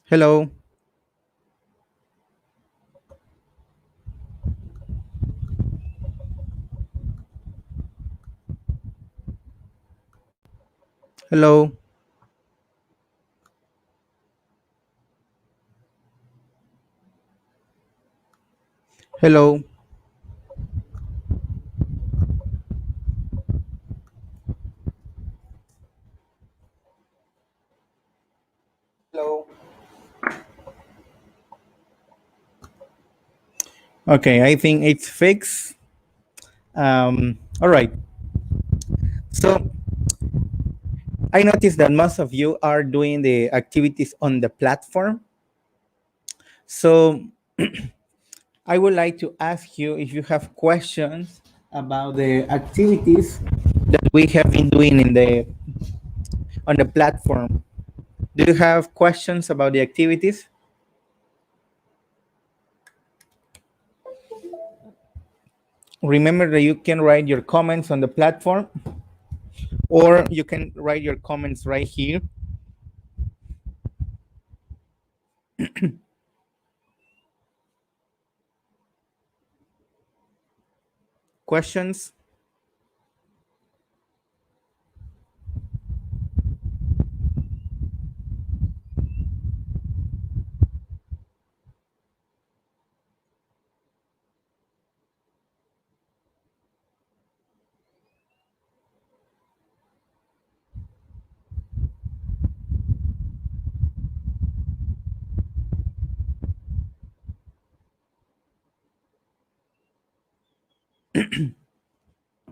Hello. Hello. Hello. Hello. Okay, I think it's fixed. All right. So I noticed that most of you are doing the activities on the platform. So I would like to ask you if you have questions about the activities that we have been doing in the on the platform. Do you have questions about the activities? Remember that you can write your comments on the platform, or you can write your comments right here. Questions?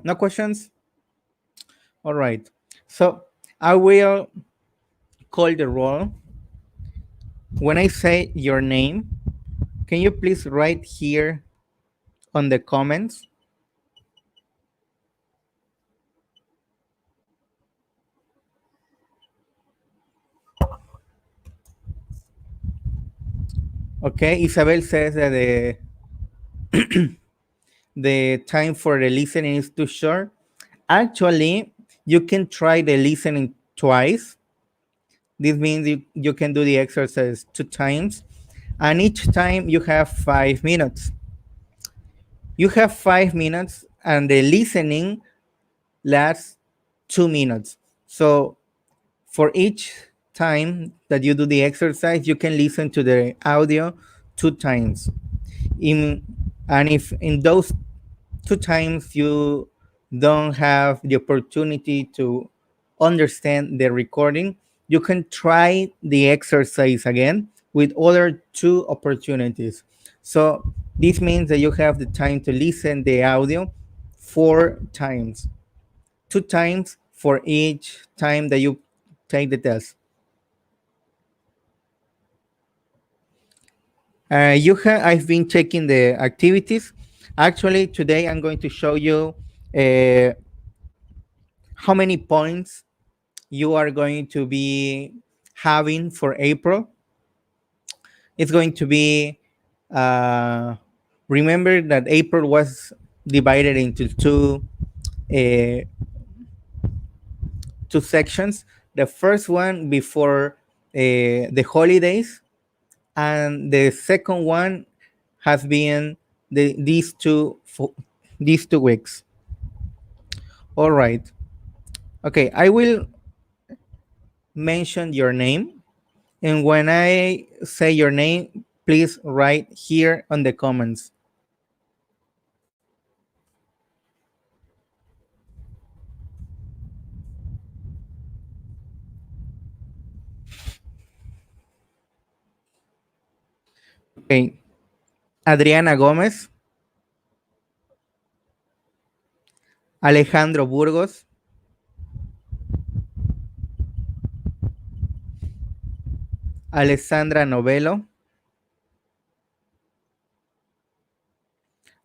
No questions? All right. So I will call the roll. When I say your name, can you please write here on the comments? Okay, Isabel says that the time for the listening is too short. Actually, you can try the listening twice. This means you can do the exercise 2 times, and each time you have 5 minutes. You have 5 minutes, and the listening lasts 2 minutes. So for each time that you do the exercise, you can listen to the audio 2 times. In and if in those 2 times you don't have the opportunity to understand the recording, you can try the exercise again with other 2 opportunities. So this means that you have the time to listen the audio 4 times, 2 times for each time that you take the test. I've been checking the activities. Actually, today I'm going to show you uh, how many points you are going to be having for April. It's going to be, uh, remember that April was divided into uh, two sections. The first one before the holidays, and the second one has been these 2 weeks. All right. Okay, I will mention your name, and when I say your name, please write here on the comments. Okay. Adriana Gómez, Alejandro Burgos, Alessandra Novelo,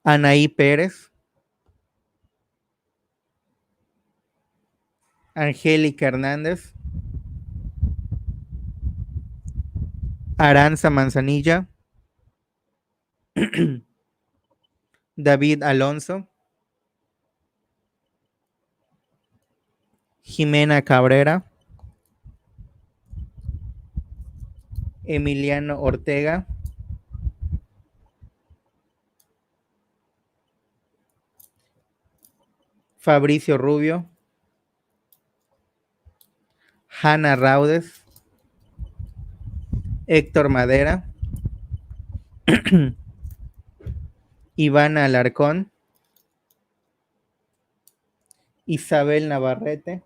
Anaí Pérez, Angélica Hernández, Aranza Manzanilla, David Alonso, Jimena Cabrera, Emiliano Ortega, Fabricio Rubio, Hanna Raudes, Héctor Madera, Ivana Alarcón, Isabel Navarrete,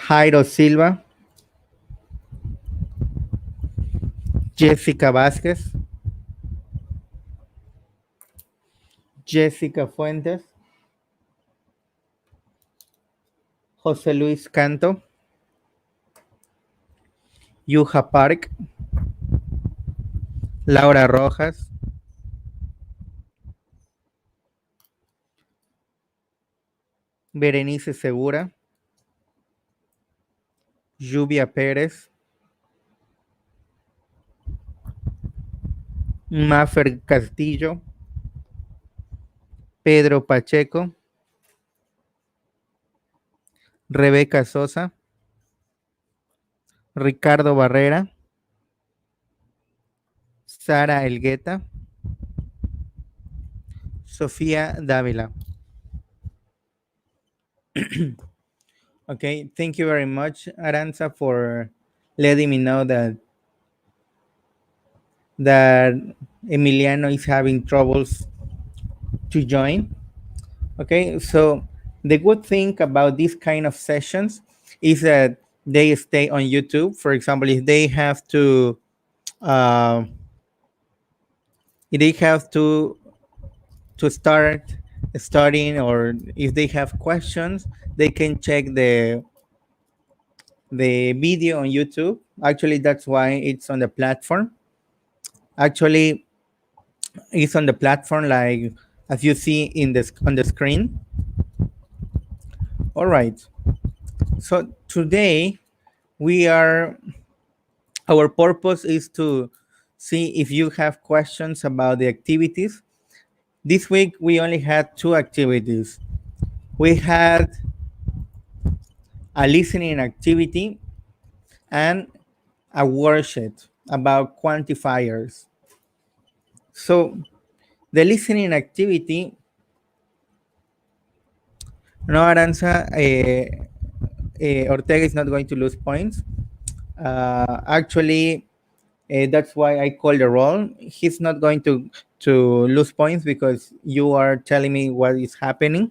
Jairo Silva, Jessica Vázquez, Jessica Fuentes, José Luis Canto, Yuja Park, Laura Rojas, Berenice Segura, Lluvia Pérez, Mafer Castillo, Pedro Pacheco, Rebeca Sosa, Ricardo Barrera, Sara Elgueta, Sofía Dávila. Okay, thank you very much, Aranza, for letting me know that Emiliano is having troubles to join. Okay, so the good thing about this kind of sessions is that they stay on YouTube. For example, uh, if they have to start studying, or if they have questions, they can check the video on YouTube. Actually, that's why it's on the platform. Actually, it's on the platform like as you see in this on the screen. All right. So today our purpose is to see if you have questions about the activities. This week we only had two activities. We had a listening activity and a worksheet about quantifiers. So the listening activity, no, Aranza, Ortega is not going to lose points. Actually, that's why I call the roll. He's not going to lose points because you are telling me what is happening.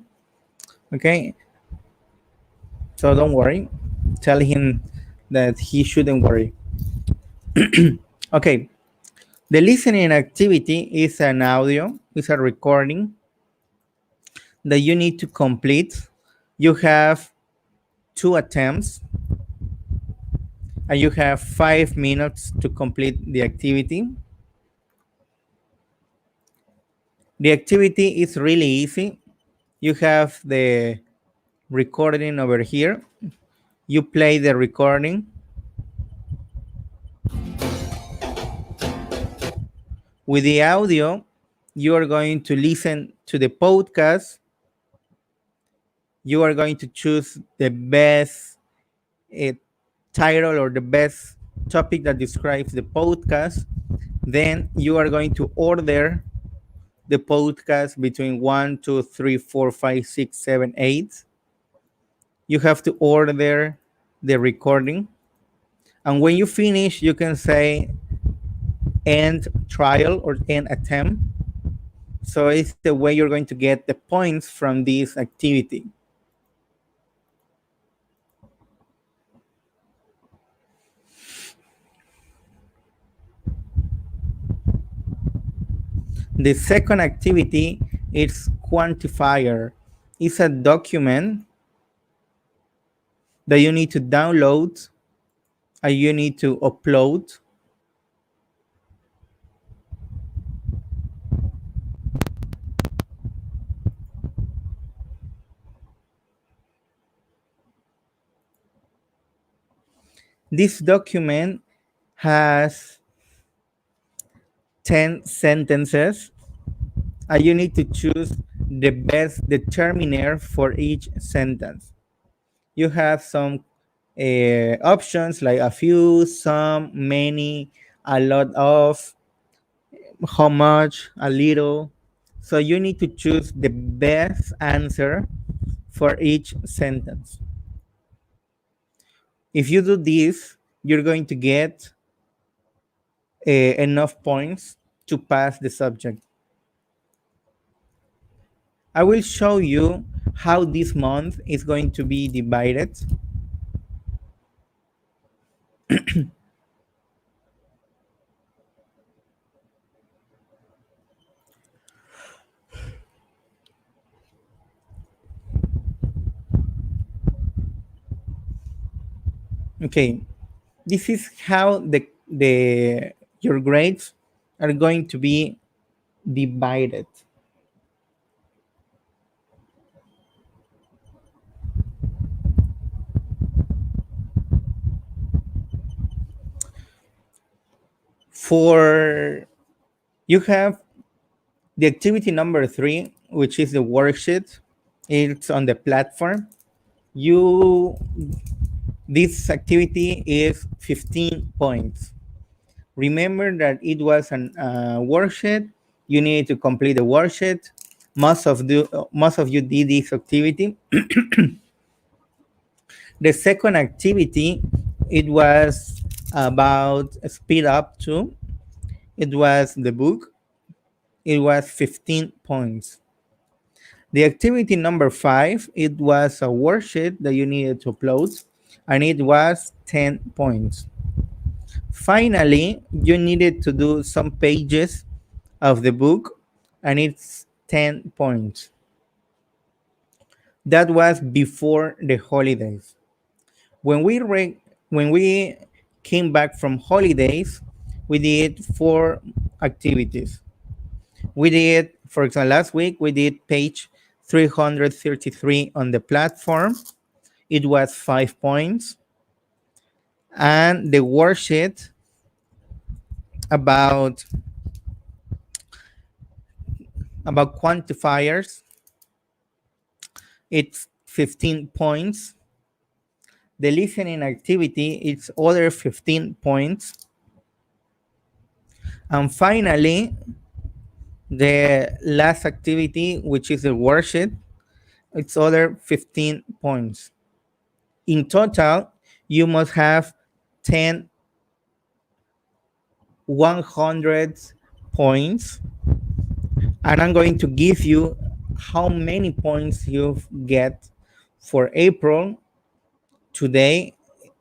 Okay, so don't worry. Tell him that he shouldn't worry. Okay, the listening activity is an audio, is a recording that you need to complete. You have 2 attempts and you have 5 minutes to complete the activity. The activity is really easy. You have the recording over here. You play the recording. With the audio, you are going to listen to the podcast. You are going to choose the best title or the best topic that describes the podcast. Then you are going to order the podcast between 1, 2, 3, 4, 5, 6, 7, 8. You have to order the recording. And when you finish, you can say end trial or end attempt. So it's the way you're going to get the points from this activity. The second activity is quantifier. It's a document that you need to download and you need to upload. This document has 10 sentences and you need to choose the best determiner for each sentence. You have some options like a few, some, many, a lot of, how much, a little. So you need to choose the best answer for each sentence. If you do this, you're going to get enough points to pass the subject. I will show you how this month is going to be divided. Okay, this is how the your grades are going to be divided. For you have the activity number 3, which is the worksheet. It's on the platform. You this activity is 15 points. Remember that it was an worksheet. You need to complete the worksheet. Most of you did this activity. The second activity, it was about speed up to. It was the book. It was 15 points. The activity number 5, it was a worksheet that you needed to upload, and it was 10 points. Finally, you needed to do some pages of the book, and it's 10 points. That was before the holidays. When we came back from holidays, we did 4 activities. We did, for example, last week we did page 333 on the platform. It was 5 points. And the worksheet about quantifiers, it's 15 points. The listening activity, it's other 15 points. And finally, the last activity, which is the worksheet, it's other 15 points. In total, you must have 10 100 points, and I'm going to give you how many points you get for April today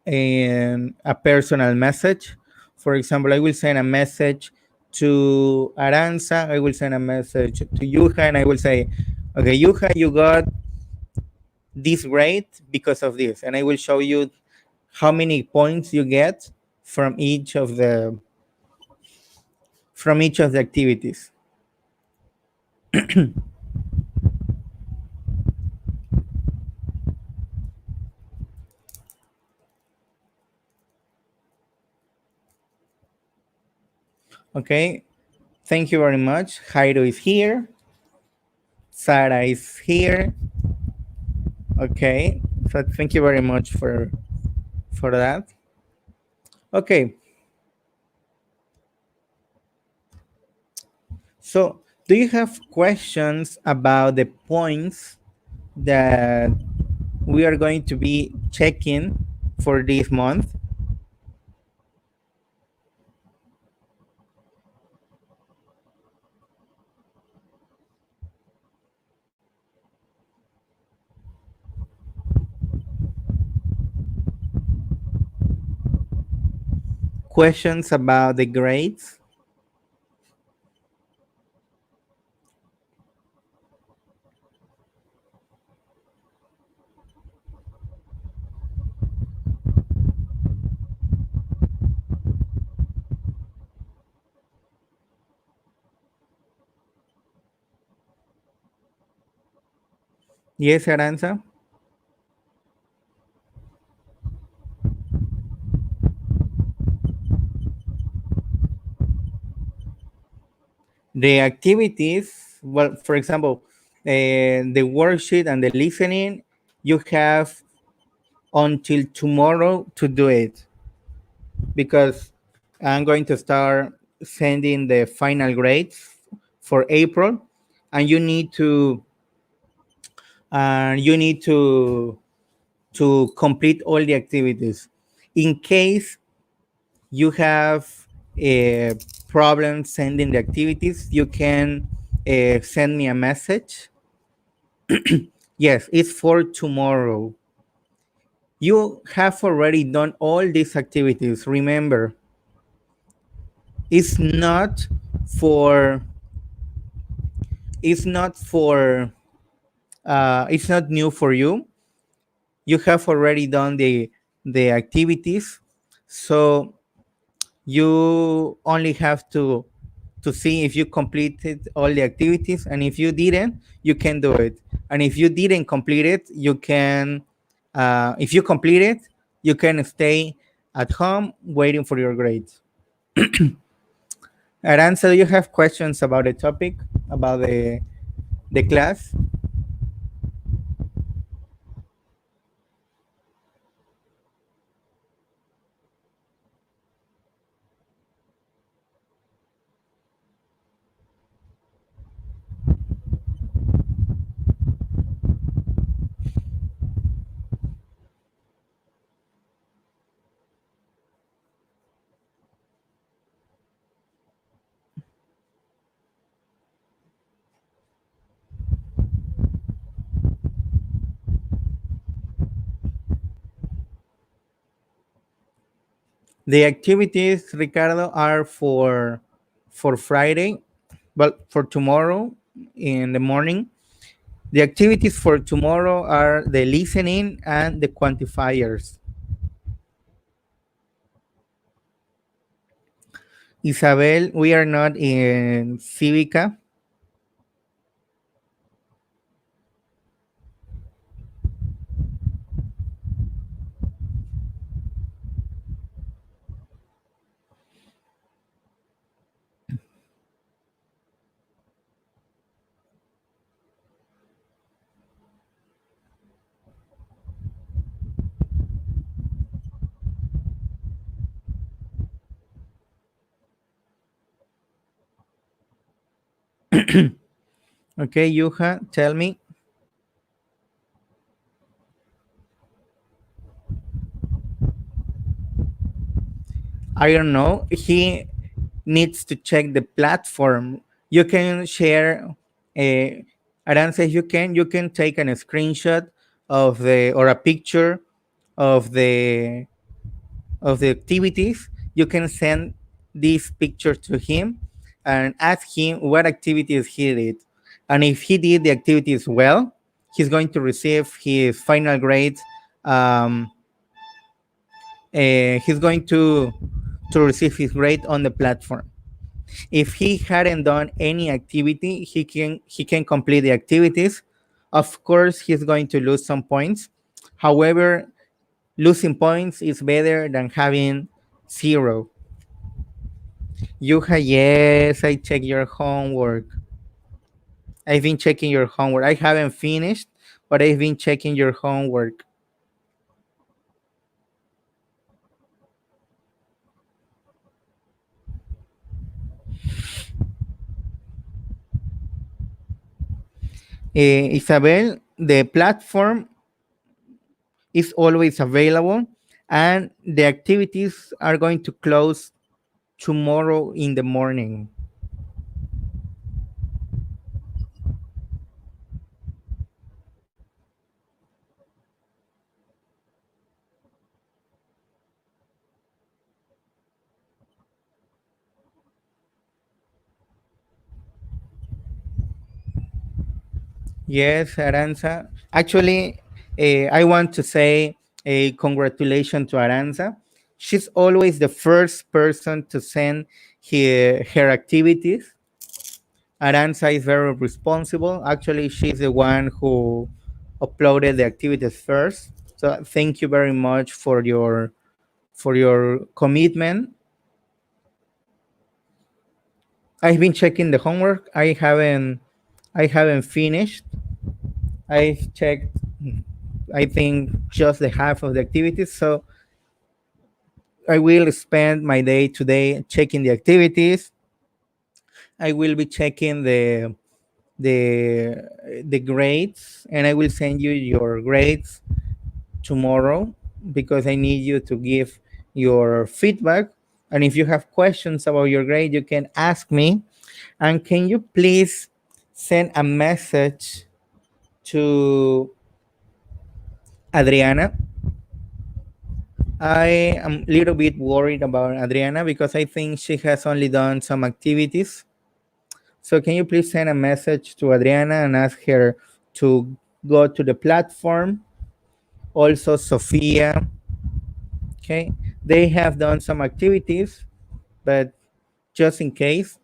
in a personal message. For example, I will send a message to Aranza, I will send a message to Yuha, and I will say, okay, Yuha, you got this grade because of this, and I will show you how many points you get from each of the activities. Okay, thank you very much. Jairo is here. Sarah is here. Okay, so thank you very much for that. Okay, so do you have questions about the points that we are going to be checking for this month? Questions about the grades? Yes, Aranza? The activities, well, for example, the worksheet and the listening, you have until tomorrow to do it, because I'm going to start sending the final grades for April, and you need to complete all the activities. In case you have a problem sending the activities, you can send me a message. Yes, it's for tomorrow. You have already done all these activities. Remember, it's not for it's not for it's not new for you. You have already done the activities, so you only have to see if you completed all the activities, and if you didn't, you can do it. And if you didn't complete it, you can if you complete it, you can stay at home waiting for your grades. Aranza, do you have questions about the topic, about the class? The activities, Ricardo, are for Friday, but for tomorrow in the morning. The activities for tomorrow are the listening and the quantifiers. Isabel, we are not in Civica. Okay, Yuha, tell me. I don't know. He needs to check the platform. You can share a Aranza, you can take a screenshot of the or a picture of the activities. You can send this picture to him and ask him what activities he did. And if he did the activities well, he's going to receive his final grades. Um, he's going to receive his grade on the platform. If he hadn't done any activity, he can complete the activities. Of course, he's going to lose some points. However, losing points is better than having zero. Yuha, yes, I check your homework. I've been checking your homework. I haven't finished, but I've been checking your homework. Isabel, the platform is always available, and the activities are going to close tomorrow in the morning. Yes, Aranza. Actually, I want to say a congratulations to Aranza. She's always the first person to send her activities. Aranza is very responsible. Actually, she's the one who uploaded the activities first. So thank you very much for your commitment. I've been checking the homework. I haven't finished. I've checked I think just the half of the activities. So I will spend my day today checking the activities. I will be checking the grades, and I will send you your grades tomorrow because I need you to give your feedback. And if you have questions about your grade, you can ask me. And can you please send a message to Adriana? I am a little bit worried about Adriana because I think she has only done some activities. So can you please send a message to Adriana and ask her to go to the platform? Also, Sophia. Okay, they have done some activities, but just in case,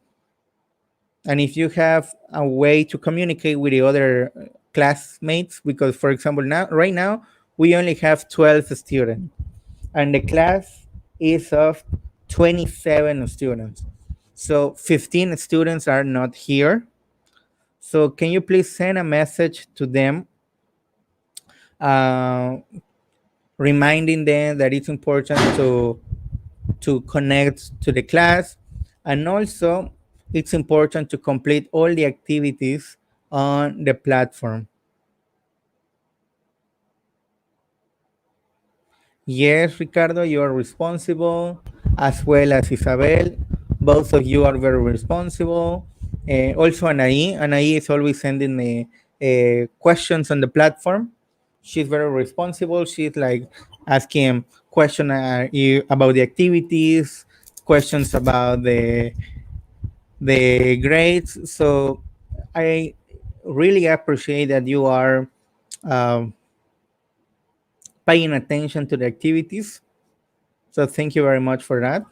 and if you have a way to communicate with the other classmates, because for example, now right now we only have 12 students, and the class is of 27 students. So 15 students are not here. So can you please send a message to them, uh, reminding them that it's important to connect to the class, and also it's important to complete all the activities on the platform. Yes, Ricardo, you are responsible, as well as Isabel. Both of you are very responsible. Also, Anaí is always sending me questions on the platform. She's very responsible. She's like asking questions about the activities, questions about the grades. So I really appreciate that you are um, paying attention to the activities. So thank you very much for that.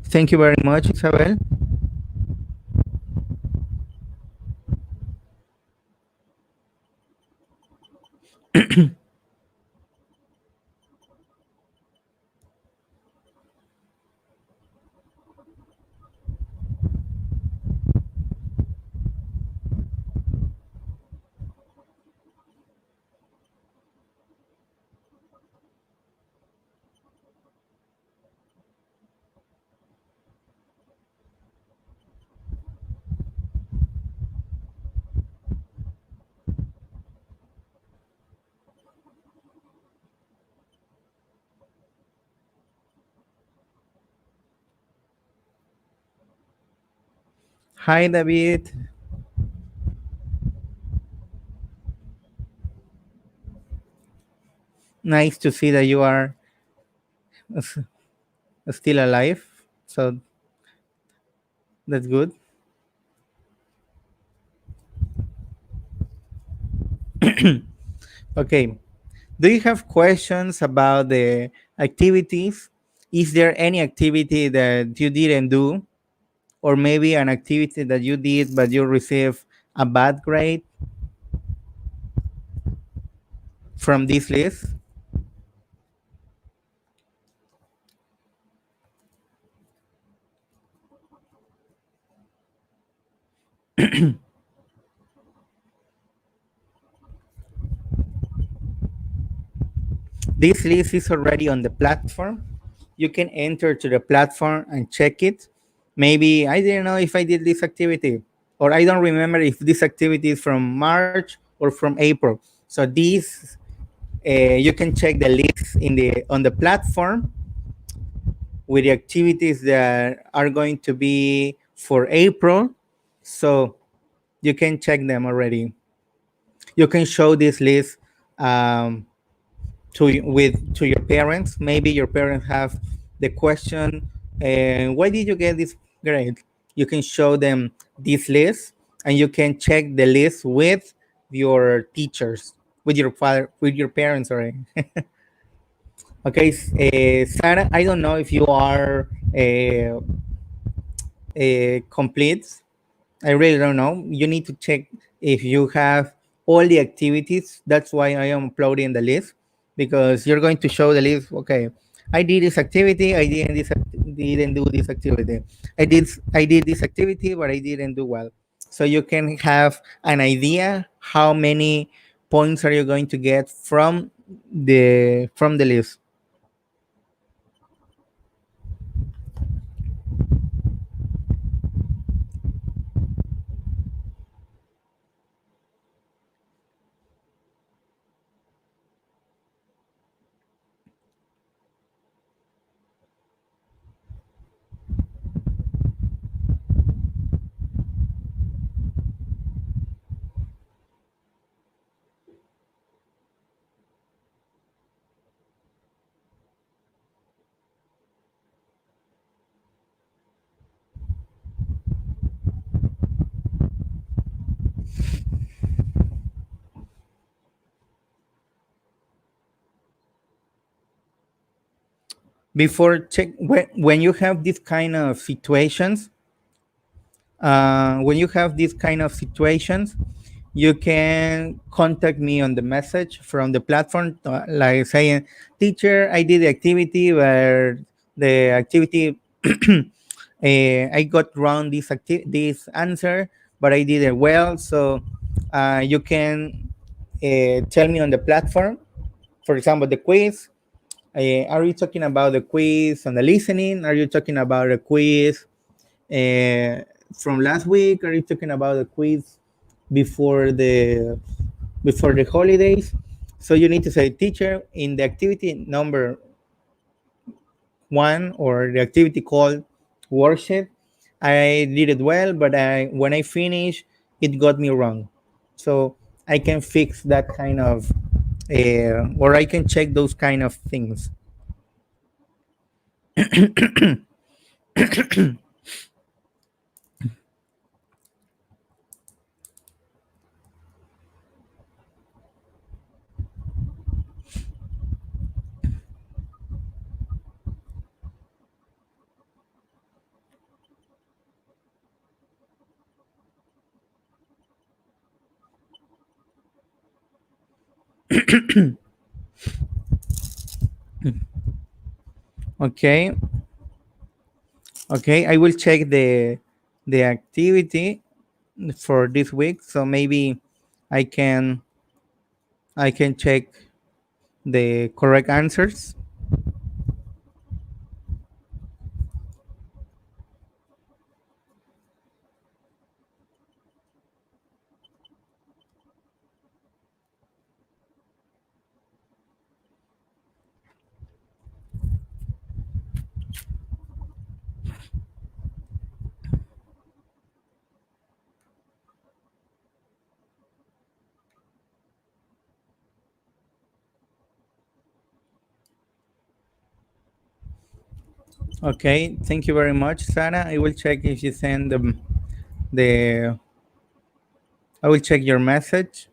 Thank you very much, Isabel. Hi, David. Nice to see that you are s- still alive. So that's good. Okay. Do you have questions about the activities? Is there any activity that you didn't do, or maybe an activity that you did but you received a bad grade from this list? This list is already on the platform. You can enter to the platform and check it. Maybe I didn't know if I did this activity, or I don't remember if this activity is from March or from April. So these you can check the list in the on the platform with the activities that are going to be for April. So you can check them already. You can show this list um, to your parents. Maybe your parents have the question, why did you get this grade? You can show them this list, and you can check the list with your teachers, with your father, with your parents. Sorry. Okay, Sarah, I don't know if you are complete. I really don't know. You need to check if you have all the activities. That's why I am uploading the list, because you're going to show the list. Okay, I did this activity. Didn't do this activity. I did this activity, but I didn't do well. So you can have an idea how many points are you going to get from the list. Before check when you have this kind of situations, when you have these kind of situations, you can contact me on the message from the platform, like saying, "Teacher, I did the activity where the activity I got wrong this answer, but I did it well." So you can tell me on the platform, for example, the quiz. Are you talking about the quiz on the listening? Are you talking about a quiz uh, from last week? Are you talking about the quiz before the holidays? So you need to say, "Teacher, in the activity number one, or the activity called worksheet, I did it well, but when I finish, it got me wrong." So I can fix that kind of, or I can check those kind of things. Okay, okay, I will check the activity for this week. So maybe I can I can check the correct answers. Okay, thank you very much, Sarah. I will check if you send the I will check your message.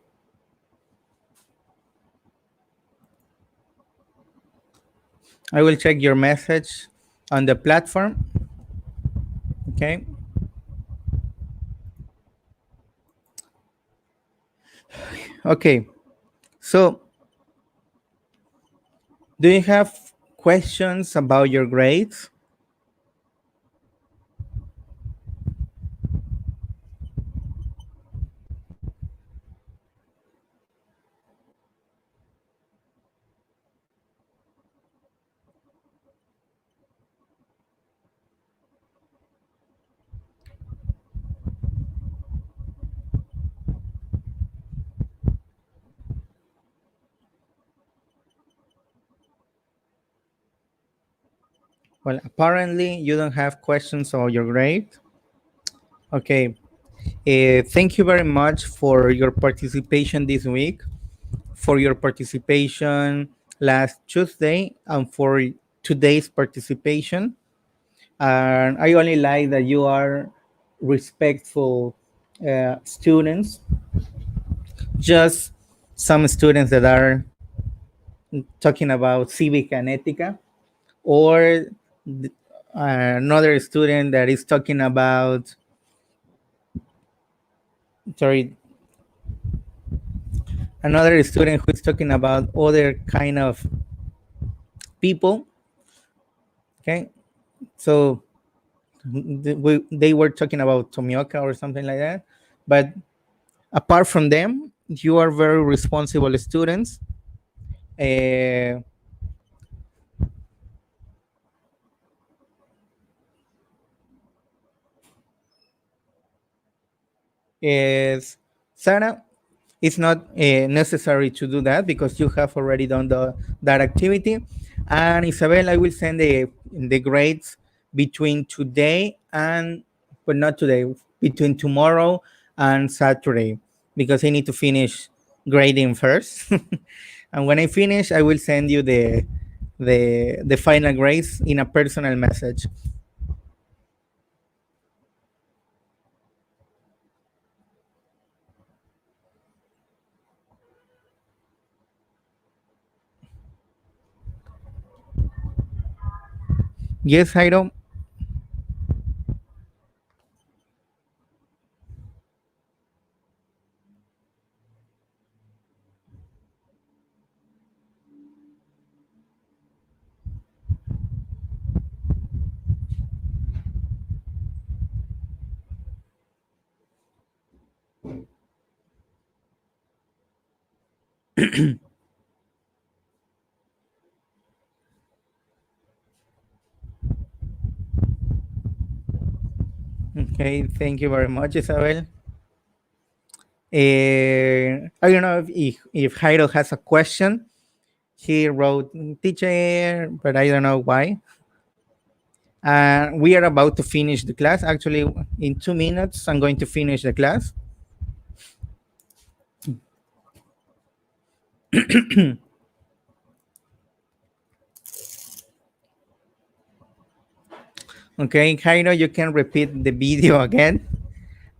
I will check your message on the platform. Okay. Okay. So, do you have questions about your grades? Well, apparently you don't have questions about your grade. Okay. Thank you very much for your participation this week, for your participation last Tuesday, and for today's participation. And I only like that you are respectful students, just some students that are talking about civic and ethica, or another student that is talking about, sorry, another student who is talking about other kind of people. Okay, so they were talking about Tomioka or something like that. But apart from them, you are very responsible students. Uh, is Sarah, it's not necessary to do that because you have already done that activity. And Isabel, I will send the grades between today and, but not today, between tomorrow and Saturday, because I need to finish grading first. And when I finish, I will send you the final grades in a personal message. Yes, Jairo. Okay, thank you very much, Isabel. I don't know if Jairo has a question. He wrote teacher, but I don't know why. We are about to finish the class. Actually, in 2 minutes, I'm going to finish the class. Okay, Jairo, you can repeat the video again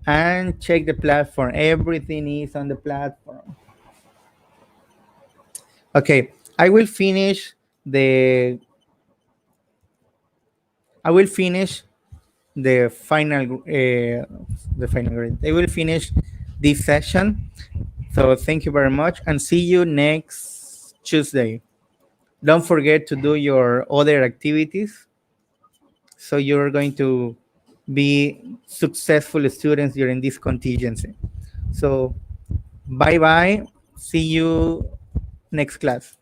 and check the platform. Everything is on the platform. Okay, I will finish the I will finish the final grade. I will finish this session. So thank you very much and see you next Tuesday. Don't forget to do your other activities. So you're going to be successful students during this contingency. So bye bye. See you next class.